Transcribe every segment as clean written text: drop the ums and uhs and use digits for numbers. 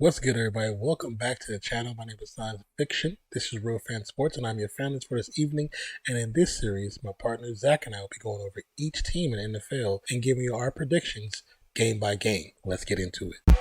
What's good, everybody? Welcome back to the channel. My name is Nonpfixion. This is Real Fan Sports, and I'm your fanalist for this evening. And in this series, my partner Zach and I will be going over each team in the NFL and giving you our predictions game by game. Let's get into it.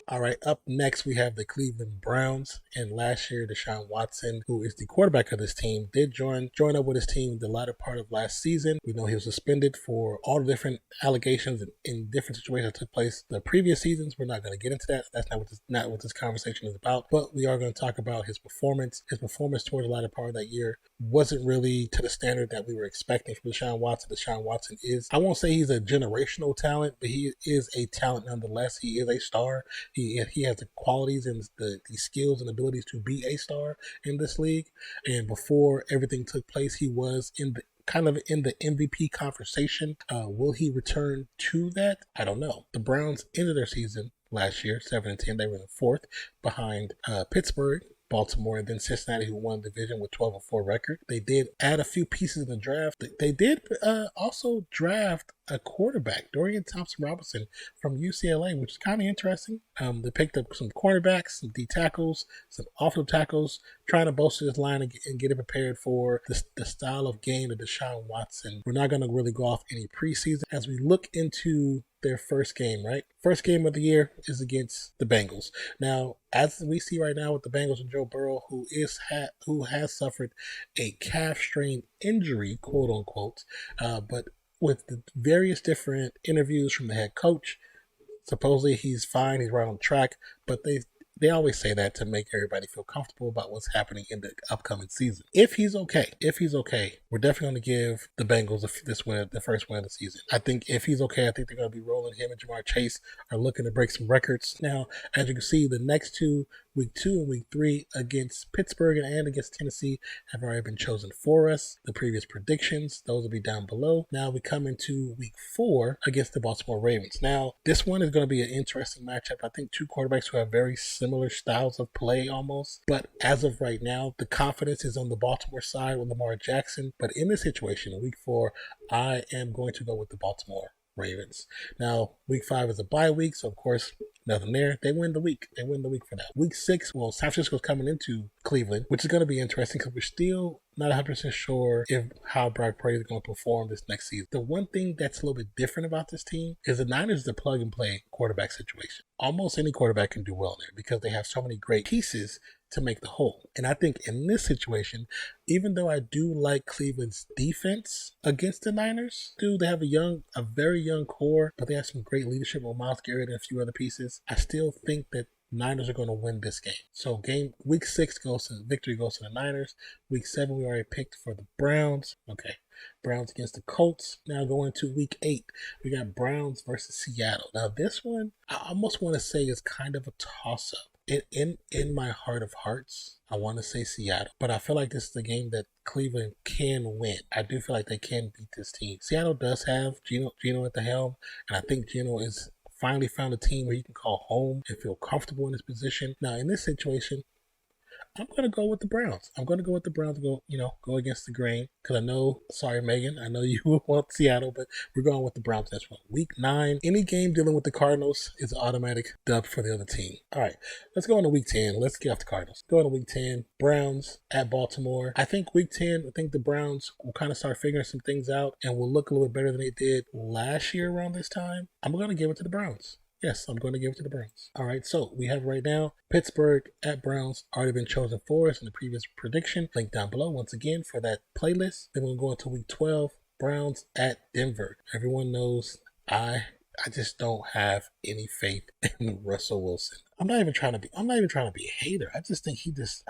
All right, up next we have the Cleveland Browns, and last year Deshaun Watson, who is the quarterback of this team, did join up with his team the latter part of last season. We know he was suspended for all the different allegations in different situations that took place the previous seasons. We're not going to get into that. That's not what this conversation is about. But we are going to talk about his performance. His performance toward the latter part of that year wasn't really to the standard that we were expecting from Deshaun Watson. Deshaun Watson is, I won't say he's a generational talent, but he is a talent nonetheless. He is a star. He has the qualities and the skills and abilities to be a star in this league. And before everything took place, he was in the MVP conversation. Will he return to that? I don't know. The Browns ended their season last year 7-10. They were in fourth behind Pittsburgh, Baltimore, and then Cincinnati, who won the division with 12-4 record. They did add a few pieces in the draft. They did also draft a quarterback, Dorian Thompson-Robinson from UCLA, which is kind of interesting. They picked up some cornerbacks, some D tackles, some offensive tackles, trying to bolster this line and get it prepared for the style of game of Deshaun Watson. We're not going to really go off any preseason as we look into their first game, right? First game of the year is against the Bengals. Now, as we see right now with the Bengals and Joe Burrow, who has suffered a calf strain injury, quote unquote, but with the various different interviews from the head coach, supposedly he's fine, he's right on track, but they always say that to make everybody feel comfortable about what's happening in the upcoming season. If he's okay, we're definitely going to give the Bengals the first win of the season. I think if he's okay, I think they're going to be rolling. Him and Jamar Chase are looking to break some records. Now, as you can see, the next two, week 2 and week 3, against Pittsburgh and against Tennessee, have already been chosen for us. The previous predictions, those will be down below. Now we come into week 4 against the Baltimore Ravens. Now, this one is going to be an interesting matchup. I think two quarterbacks who have very similar styles of play almost. But as of right now, the confidence is on the Baltimore side with Lamar Jackson. But in this situation, in week 4, I am going to go with the Baltimore Ravens. Now, week 5 is a bye week, so of course, nothing there. They win the week. For that. Week 6, well, San Francisco's coming into Cleveland, which is going to be interesting because we're still not 100% sure how Brock Purdy is going to perform this next season. The one thing that's a little bit different about this team is the Niners is a plug-and-play quarterback situation. Almost any quarterback can do well there because they have so many great pieces to make the whole. And I think in this situation, even though I do like Cleveland's defense against the Niners, they have a very young core, but they have some great leadership with Myles Garrett and a few other pieces. I still think that Niners are going to win this game. So week 6 victory goes to the Niners. Week 7 we already picked for the Browns. Okay. Browns against the Colts. Now going to week 8, we got Browns versus Seattle. Now this one, I almost want to say is kind of a toss-up. In my heart of hearts, I want to say Seattle, but I feel like this is a game that Cleveland can win. I do feel like they can beat this team. Seattle does have Geno at the helm, and I think Geno is finally found a team where he can call home and feel comfortable in his position. Now, in this situation, I'm going to go with the Browns. I'm going to go with the Browns to go against the grain. Because sorry, Megan, I know you want Seattle, but we're going with the Browns this one. Week 9, any game dealing with the Cardinals is an automatic dub for the other team. All right, let's go into week 10. Let's get off the Cardinals. Go into week 10, Browns at Baltimore. I think week 10, the Browns will kind of start figuring some things out and will look a little bit better than they did last year around this time. I'm going to give it to the Browns. Yes, I'm going to give it to the Browns. All right, so we have right now Pittsburgh at Browns already been chosen for us in the previous prediction. Link down below once again for that playlist. Then we'll go into week 12, Browns at Denver. Everyone knows I just don't have any faith in Russell Wilson. I'm not even trying to be a hater. I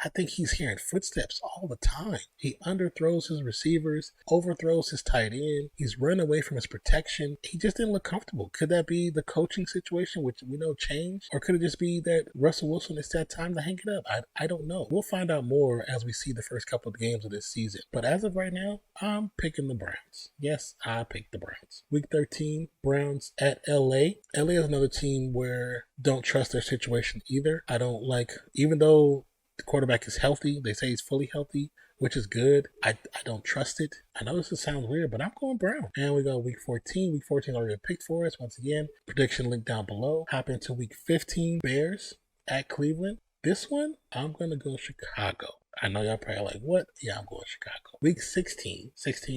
think he's hearing footsteps all the time. He underthrows his receivers, overthrows his tight end. He's running away from his protection. He just didn't look comfortable. Could that be the coaching situation, which we know changed? Or could it just be that Russell Wilson, it's that time to hang it up? I don't know. We'll find out more as we see the first couple of games of this season. But as of right now, I'm picking the Browns. Yes, I picked the Browns. Week 13, Browns at LA. LA is another team where don't trust their situation either. I don't like, even though the quarterback is healthy, they say he's fully healthy, which is good. I don't trust it. I know this sounds weird, but I'm going Brown. And we go week 14. Week 14 already picked for us. Once again, prediction link down below. Hop into week 15, Bears at Cleveland. This one, I'm going to go Chicago. I know y'all probably like, what? Yeah, I'm going Chicago. Week 16.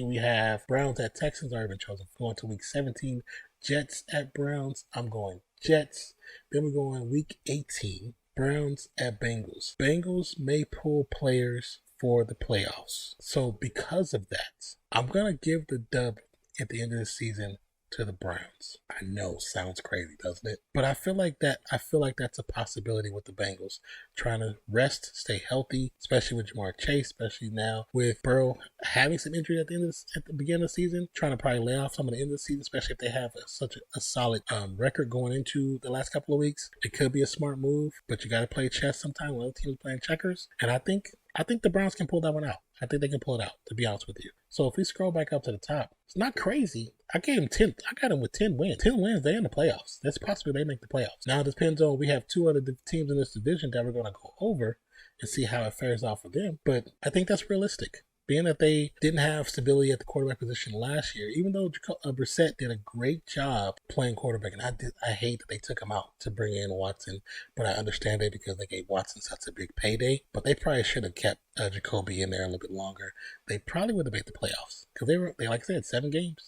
We have Browns at Texans, already been chosen. Going to week 17, Jets at Browns. I'm going Jets. Then we're going week 18, Browns at Bengals. Bengals may pull players for the playoffs. So because of that, I'm going to give the dub at the end of the season to the Browns. I know, sounds crazy, doesn't it? But I feel like that's a possibility with the Bengals. Trying to rest, stay healthy, especially with Jamar Chase, especially now with Burrow having some injury at the beginning of the season, trying to probably lay off some of the end of the season, especially if they have such a solid record going into the last couple of weeks. It could be a smart move, but you got to play chess sometime when other teams are playing checkers. And I think the Browns can pull that one out. I think they can pull it out, to be honest with you. So if we scroll back up to the top, it's not crazy. I gave him 10. I got him with 10 wins. 10 wins, they're in the playoffs. That's possible they make the playoffs. Now it depends on, we have 2 other teams in this division that we're going to go over and see how it fares out for them. But I think that's realistic. Being that they didn't have stability at the quarterback position last year, even though Brissett did a great job playing quarterback, and I hate that they took him out to bring in Watson, but I understand it because they gave Watson such a big payday. But they probably should have kept Jacoby in there a little bit longer. They probably would have made the playoffs because they like I said, 7 games.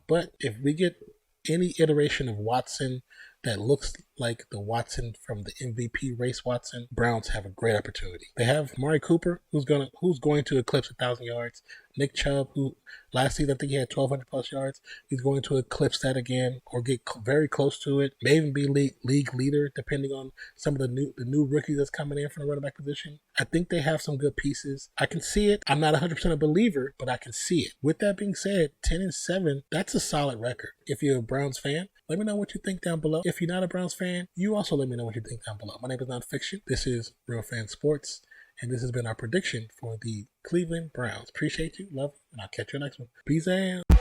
But if we get any iteration of Watson that looks like the Watson from the MVP race Watson, Browns have a great opportunity. They have Amari Cooper, who's going to eclipse 1,000 yards. Nick Chubb, who last season I think he had 1,200 plus yards, he's going to eclipse that again or get very close to it. May even be league leader depending on some of the new rookies that's coming in from the running back position. I think they have some good pieces. I can see it. I'm not 100% a believer, but I can see it. With that being said, 10-7, that's a solid record. If you're a Browns fan, let me know what you think down below. If you're not a Browns fan, you also let me know what you think down below. My name is Nonpfixion. This is Real Fan Sports, and this has been our prediction for the Cleveland Browns. Appreciate you, love you, and I'll catch you next one. Peace out.